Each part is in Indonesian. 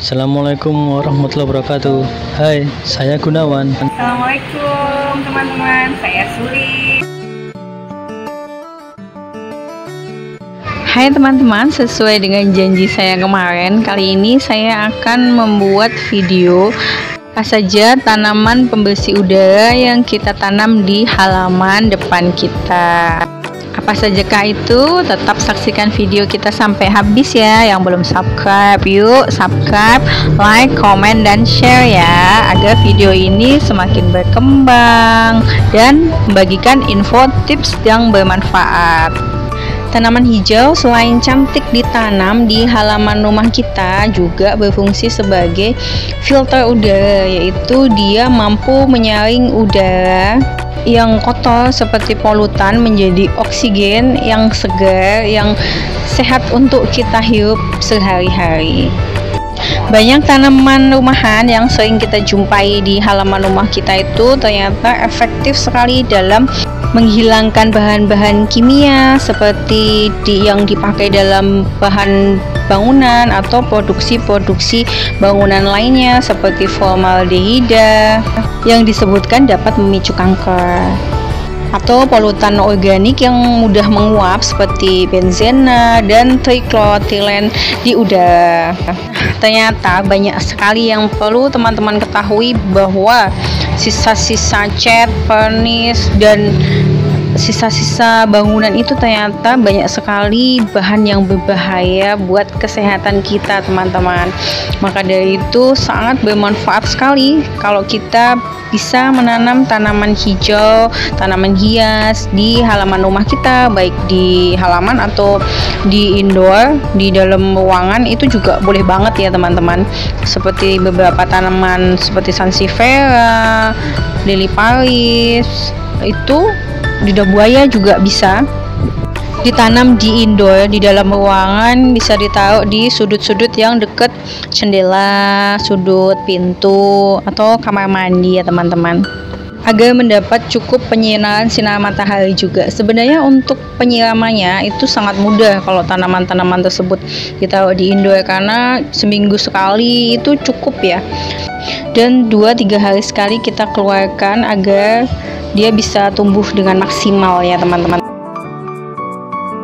Assalamualaikum warahmatullahi wabarakatuh. Hai, saya Gunawan. Assalamualaikum teman-teman, saya Suli. Hai teman-teman, sesuai dengan janji saya kemarin, kali ini saya akan membuat video apa saja tanaman pembersih udara yang kita tanam di halaman depan kita. Apa sajakah itu? Tetap saksikan video kita sampai habis ya. Yang belum subscribe, yuk subscribe, like, comment, dan share ya, agar video ini semakin berkembang dan membagikan info tips yang bermanfaat. Tanaman hijau selain cantik ditanam di halaman rumah kita, juga berfungsi sebagai filter udara, yaitu dia mampu menyaring udara yang kotor seperti polutan menjadi oksigen yang segar, yang sehat untuk kita hirup sehari-hari. Banyak tanaman rumahan yang sering kita jumpai di halaman rumah kita itu ternyata efektif sekali dalam menghilangkan bahan-bahan kimia seperti yang dipakai dalam bahan bangunan atau produksi-produksi bangunan lainnya seperti formaldehida yang disebutkan dapat memicu kanker, atau polutan organik yang mudah menguap seperti benzena dan trichloroethylene di udara. Ternyata banyak sekali yang perlu teman-teman ketahui, bahwa sisa-sisa cat, vernis, dan sisa-sisa bangunan itu ternyata banyak sekali bahan yang berbahaya buat kesehatan kita, teman-teman. Maka dari itu sangat bermanfaat sekali kalau kita bisa menanam tanaman hijau, tanaman hias di halaman rumah kita, baik di halaman atau di indoor, di dalam ruangan itu juga boleh banget ya teman-teman. Seperti beberapa tanaman seperti sansevieria, lili Paris, itu lidah buaya juga bisa ditanam di indoor, di dalam ruangan, bisa ditaruh di sudut-sudut yang dekat jendela, sudut pintu, atau kamar mandi ya teman-teman, agar mendapat cukup penyinaran sinar matahari juga. Sebenarnya untuk penyiramannya itu sangat mudah kalau tanaman-tanaman tersebut ditaruh di indoor, karena seminggu sekali itu cukup ya, dan 2-3 hari sekali kita keluarkan agar dia bisa tumbuh dengan maksimal ya teman-teman.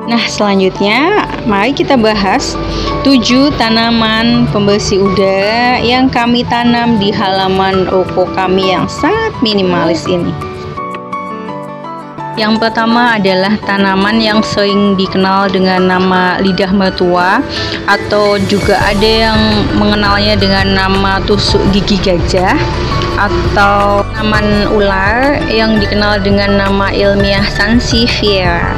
Nah, selanjutnya mari kita bahas 7 tanaman pembersih udara yang kami tanam di halaman ruko kami yang sangat minimalis ini. Yang pertama adalah tanaman yang sering dikenal dengan nama lidah mertua, atau juga ada yang mengenalnya dengan nama tusuk gigi gajah, atau tanaman ular yang dikenal dengan nama ilmiah sansevieria.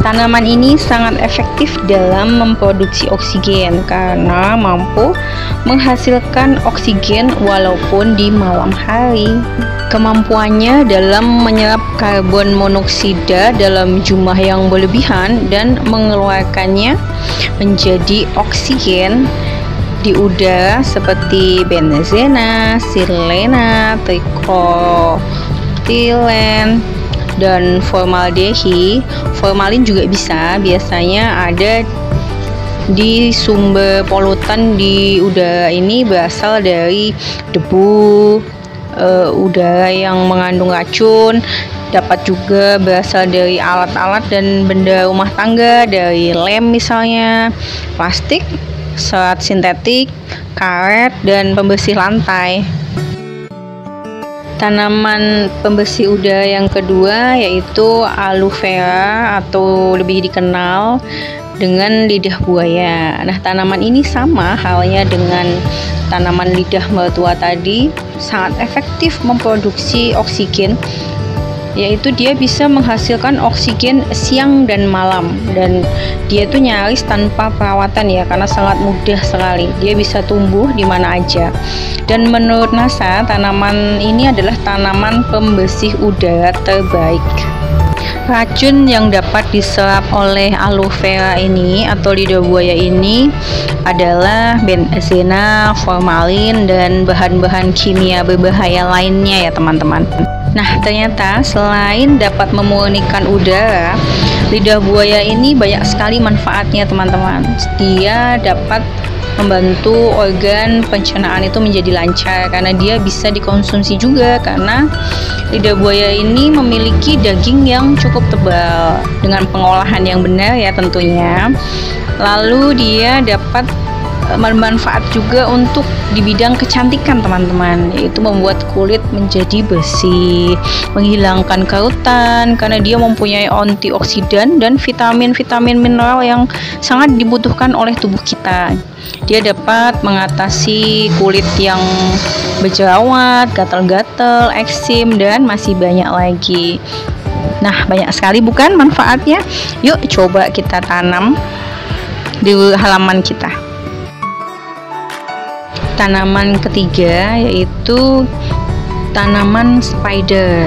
Tanaman ini sangat efektif dalam memproduksi oksigen karena mampu menghasilkan oksigen walaupun di malam hari. Kemampuannya dalam menyerap karbon monoksida dalam jumlah yang berlebihan dan mengeluarkannya menjadi oksigen di udara seperti benzena, silena, trichloroethylene, dan formaldehid. Formalin juga bisa, biasanya ada di sumber polutan di udara ini berasal dari debu, udara yang mengandung racun, dapat juga berasal dari alat-alat dan benda rumah tangga, dari lem misalnya, plastik, serat sintetik, karet, dan pembersih lantai. Tanaman pembersih udara yang kedua yaitu aloe vera, atau lebih dikenal dengan lidah buaya. Nah, tanaman ini sama halnya dengan tanaman lidah mertua tadi, sangat efektif memproduksi oksigen, yaitu dia bisa menghasilkan oksigen siang dan malam, dan dia tuh nyaris tanpa perawatan ya, karena sangat mudah sekali, dia bisa tumbuh di mana aja. Dan menurut NASA, tanaman ini adalah tanaman pembersih udara terbaik. Racun yang dapat diserap oleh aloe vera ini atau lidah buaya ini adalah benzena, formalin, dan bahan-bahan kimia berbahaya lainnya ya teman-teman. Nah, ternyata selain dapat memurnikan udara, lidah buaya ini banyak sekali manfaatnya teman-teman. Dia dapat membantu organ pencernaan itu menjadi lancar, karena dia bisa dikonsumsi juga karena lidah buaya ini memiliki daging yang cukup tebal dengan pengolahan yang benar ya tentunya. Lalu dia dapat bermanfaat juga untuk di bidang kecantikan teman-teman, yaitu membuat kulit menjadi bersih, menghilangkan kerutan karena dia mempunyai antioksidan dan vitamin-vitamin mineral yang sangat dibutuhkan oleh tubuh kita. Dia dapat mengatasi kulit yang berjerawat, gatal-gatal, eksim, dan masih banyak lagi. Nah, banyak sekali bukan manfaatnya? Yuk coba kita tanam di halaman kita. Tanaman ketiga yaitu tanaman spider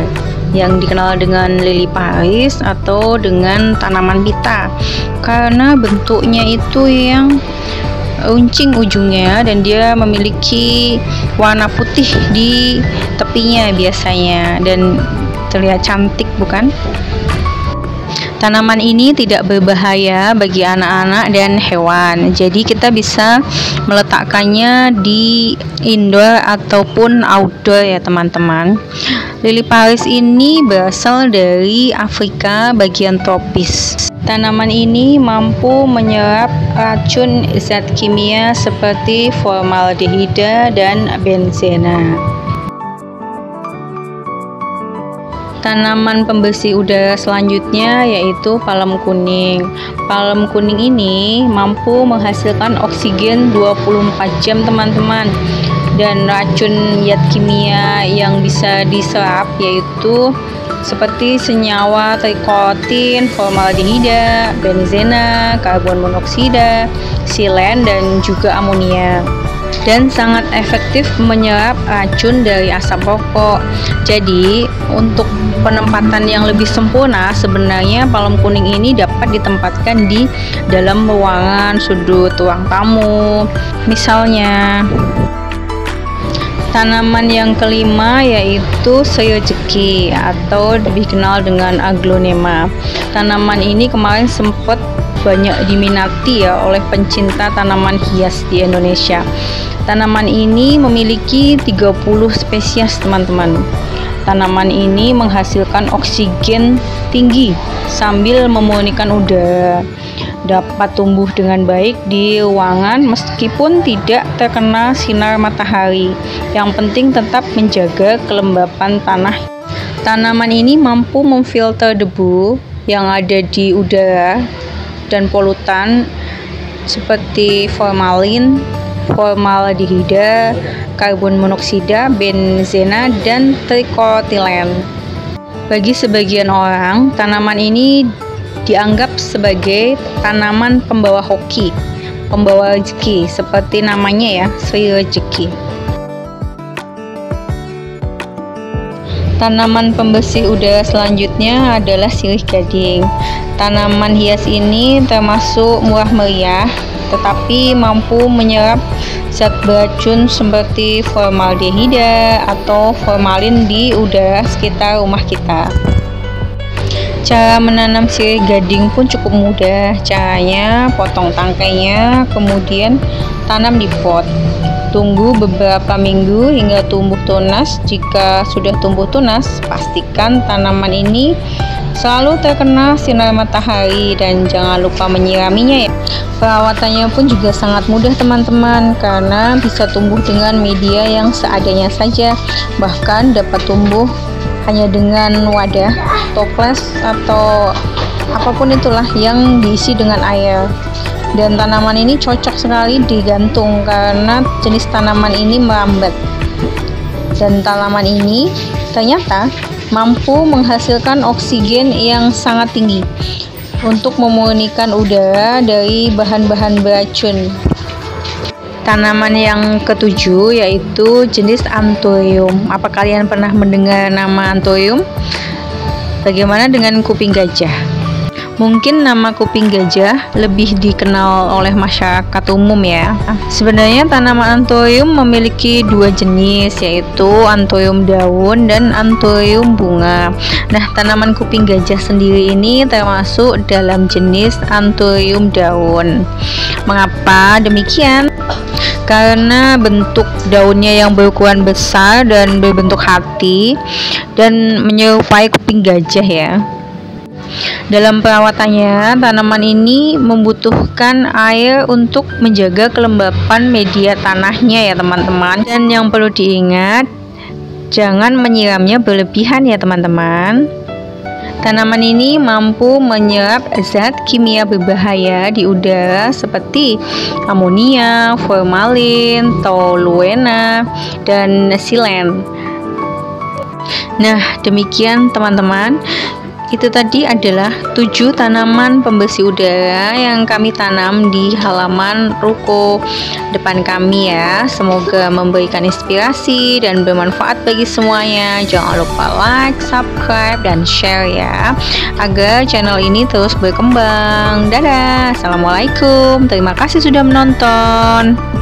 yang dikenal dengan lili Paris atau dengan tanaman pita, karena bentuknya itu yang runcing ujungnya dan dia memiliki warna putih di tepinya biasanya dan terlihat cantik bukan? Tanaman ini tidak berbahaya bagi anak-anak dan hewan, jadi kita bisa meletakkannya di indoor ataupun outdoor ya teman-teman. Lili Paris ini berasal dari Afrika bagian tropis. Tanaman ini mampu menyerap racun zat kimia seperti formaldehida dan benzena. Tanaman pembersih udara selanjutnya yaitu palem kuning. Palem kuning ini mampu menghasilkan oksigen 24 jam teman-teman, dan racun zat kimia yang bisa diserap yaitu seperti senyawa trikotin, formaldehida, benzena, karbon monoksida, silen, dan juga amonia, dan sangat efektif menyerap racun dari asap rokok. Jadi untuk penempatan yang lebih sempurna, sebenarnya palem kuning ini dapat ditempatkan di dalam ruangan, sudut ruang tamu misalnya. Tanaman yang kelima yaitu seirjeki atau lebih dikenal dengan aglonema. Tanaman ini kemarin sempat banyak diminati ya oleh pencinta tanaman hias di Indonesia. Tanaman ini memiliki 30 spesies teman-teman. Tanaman ini menghasilkan oksigen tinggi sambil memurnikan udara. Dapat tumbuh dengan baik di ruangan meskipun tidak terkena sinar matahari. Yang penting tetap menjaga kelembapan tanah. Tanaman ini mampu memfilter debu yang ada di udara dan polutan seperti formalin, formaldehida, karbon monoksida, benzena, dan trikotilen. Bagi sebagian orang, tanaman ini dianggap sebagai tanaman pembawa hoki, pembawa rezeki, seperti namanya ya, seirjeki. Tanaman pembersih udara selanjutnya adalah sirih gading. Tanaman hias ini termasuk murah meriah, tetapi mampu menyerap zat beracun seperti formaldehida atau formalin di udara sekitar rumah kita. Cara menanam sirih gading pun cukup mudah. Caranya potong tangkainya, kemudian tanam di pot. Tunggu beberapa minggu hingga tumbuh tunas. Jika sudah tumbuh tunas, pastikan tanaman ini selalu terkena sinar matahari dan jangan lupa menyiraminya ya. Perawatannya pun juga sangat mudah teman-teman, karena bisa tumbuh dengan media yang seadanya saja. Bahkan dapat tumbuh hanya dengan wadah, toples, atau apapun itulah yang diisi dengan air. Dan tanaman ini cocok sekali digantung karena jenis tanaman ini merambat. Dan tanaman ini ternyata mampu menghasilkan oksigen yang sangat tinggi untuk memurnikan udara dari bahan-bahan beracun. Tanaman yang ketujuh yaitu jenis anthurium. Apa kalian pernah mendengar nama anthurium? Bagaimana dengan kuping gajah? Mungkin nama kuping gajah lebih dikenal oleh masyarakat umum ya. Sebenarnya tanaman Anthurium memiliki dua jenis, yaitu Anthurium daun dan Anthurium bunga. Nah, tanaman kuping gajah sendiri ini termasuk dalam jenis Anthurium daun. Mengapa demikian? Karena bentuk daunnya yang berukuran besar dan berbentuk hati dan menyerupai kuping gajah ya. Dalam perawatannya, tanaman ini membutuhkan air untuk menjaga kelembapan media tanahnya ya teman-teman. Dan yang perlu diingat, jangan menyiramnya berlebihan ya teman-teman. Tanaman ini mampu menyerap zat kimia berbahaya di udara seperti amonia, formalin, toluena, dan silen. Nah, demikian teman-teman. Itu tadi adalah 7 tanaman pembersih udara yang kami tanam di halaman ruko depan kami ya. Semoga memberikan inspirasi dan bermanfaat bagi semuanya. Jangan lupa like, subscribe, dan share ya, agar channel ini terus berkembang. Dadah, assalamualaikum, terima kasih sudah menonton.